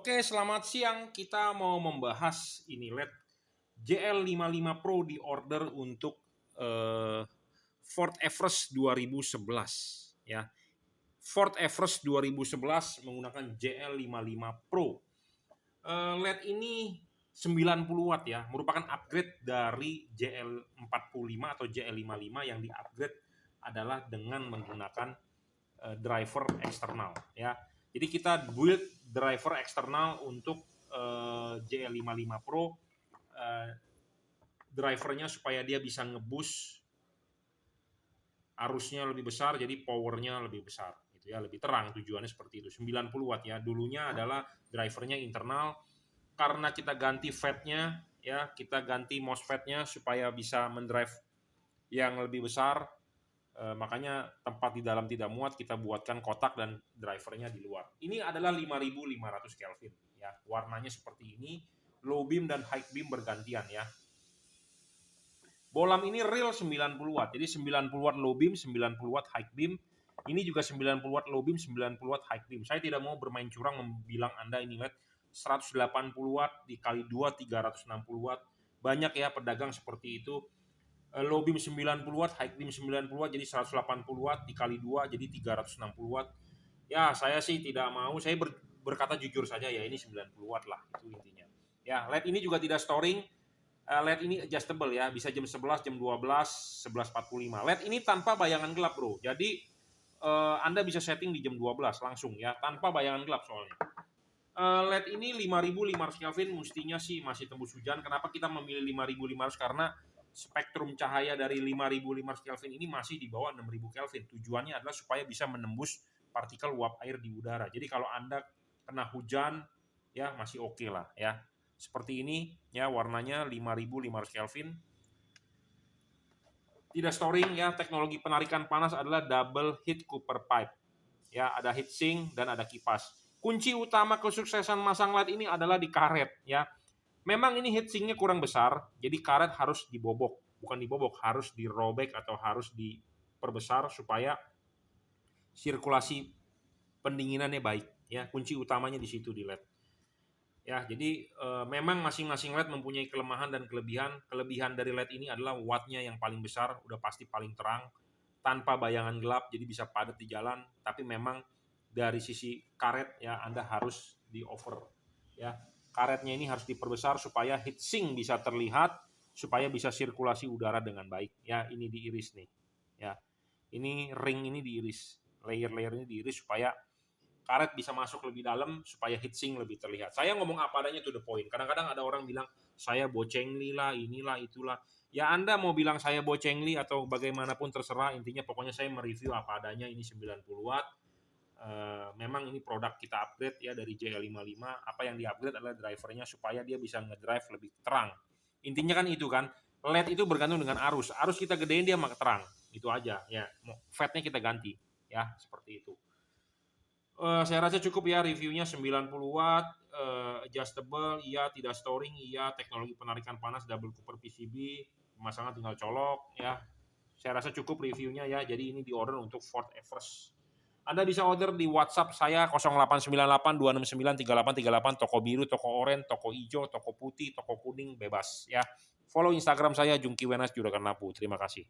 Oke, selamat siang. Kita mau membahas ini LED JL55 Pro di order untuk Ford Everest 2011 ya. Ford Everest 2011 menggunakan JL55 Pro. LED ini 90 watt ya, merupakan upgrade dari JL45 atau JL55 yang di-upgrade adalah dengan menggunakan driver eksternal ya. Jadi kita build driver eksternal untuk JL55 Pro, drivernya supaya dia bisa ngeboost arusnya lebih besar, jadi powernya lebih besar gitu ya, lebih terang. Tujuannya seperti itu. 90 watt ya. Dulunya adalah drivernya internal, karena kita ganti FET-nya ya, kita ganti MOSFET-nya supaya bisa mendrive yang lebih besar. Makanya tempat di dalam tidak muat, kita buatkan kotak dan drivernya di luar. Ini adalah 5500 Kelvin ya. Warnanya seperti ini, low beam dan high beam bergantian ya. Bolam ini real 90 watt. Jadi 90 watt low beam, 90 watt high beam. Ini juga 90 watt low beam, 90 watt high beam. Saya tidak mau bermain curang membilang Anda ini LED 180 watt dikali 2 360 watt. Banyak ya pedagang seperti itu. Low beam 90 watt, high beam 90 watt, jadi 180 watt dikali 2 jadi 360 watt. Ya, saya sih tidak mau, saya berkata jujur saja ya, ini 90 watt lah, itu intinya. Ya, LED ini juga tidak storing, LED ini adjustable ya, bisa jam 11, jam 12, 11.45. LED ini tanpa bayangan gelap bro, jadi Anda bisa setting di jam 12 langsung ya, tanpa bayangan gelap soalnya. LED ini 5500 Kelvin, mestinya sih masih tembus hujan. Kenapa kita memilih 5500? Karena spektrum cahaya dari 5500 Kelvin ini masih di bawah 6000 Kelvin. Tujuannya adalah supaya bisa menembus partikel uap air di udara. Jadi kalau Anda kena hujan ya masih oke lah ya. Seperti ini ya, warnanya 5500 Kelvin. Tidak storing ya, teknologi penarikan panas adalah double heat cooper pipe. Ya, ada heatsink dan ada kipas. Kunci utama kesuksesan masang LED ini adalah di karet ya. Memang ini heatsinknya kurang besar, jadi karet harus dibobok, bukan dibobok, harus dirobek atau harus diperbesar supaya sirkulasi pendinginannya baik. Ya, kunci utamanya di situ di LED. Ya, jadi memang masing-masing LED mempunyai kelemahan dan kelebihan. Kelebihan dari LED ini adalah wattnya yang paling besar, udah pasti paling terang, tanpa bayangan gelap, jadi bisa padat di jalan. Tapi memang dari sisi karet ya, Anda harus di over ya. Karetnya ini harus diperbesar supaya heatsink bisa terlihat, supaya bisa sirkulasi udara dengan baik. Ya, ini diiris nih. Ya, ini ring ini diiris, layer-layer ini diiris supaya karet bisa masuk lebih dalam, supaya heatsink lebih terlihat. Saya ngomong apa adanya to the point. Kadang-kadang ada orang bilang saya bocengli lah, inilah itulah. Ya Anda mau bilang saya bocengli atau bagaimanapun terserah. Intinya pokoknya saya mereview apa adanya. Ini 90 watt. Memang ini produk kita upgrade ya dari JL55. Apa yang di-upgrade adalah drivernya supaya dia bisa ngedrive lebih terang. Intinya kan itu kan, LED itu bergantung dengan arus. Arus kita gedein dia makin terang. Itu aja ya. FET-nya kita ganti ya, seperti itu. Saya rasa cukup ya reviewnya. 90 watt, adjustable, iya, tidak storing, iya, teknologi penarikan panas, double cooper PCB, pemasangan tinggal colok ya. Saya rasa cukup reviewnya ya. Jadi ini di order untuk Ford Everest. Anda bisa order di WhatsApp saya 0898 269 3838, toko biru, toko oranye, toko hijau, toko putih, toko kuning, bebas ya. Follow Instagram saya Jungki Wenas Juragan Lapu. Terima kasih.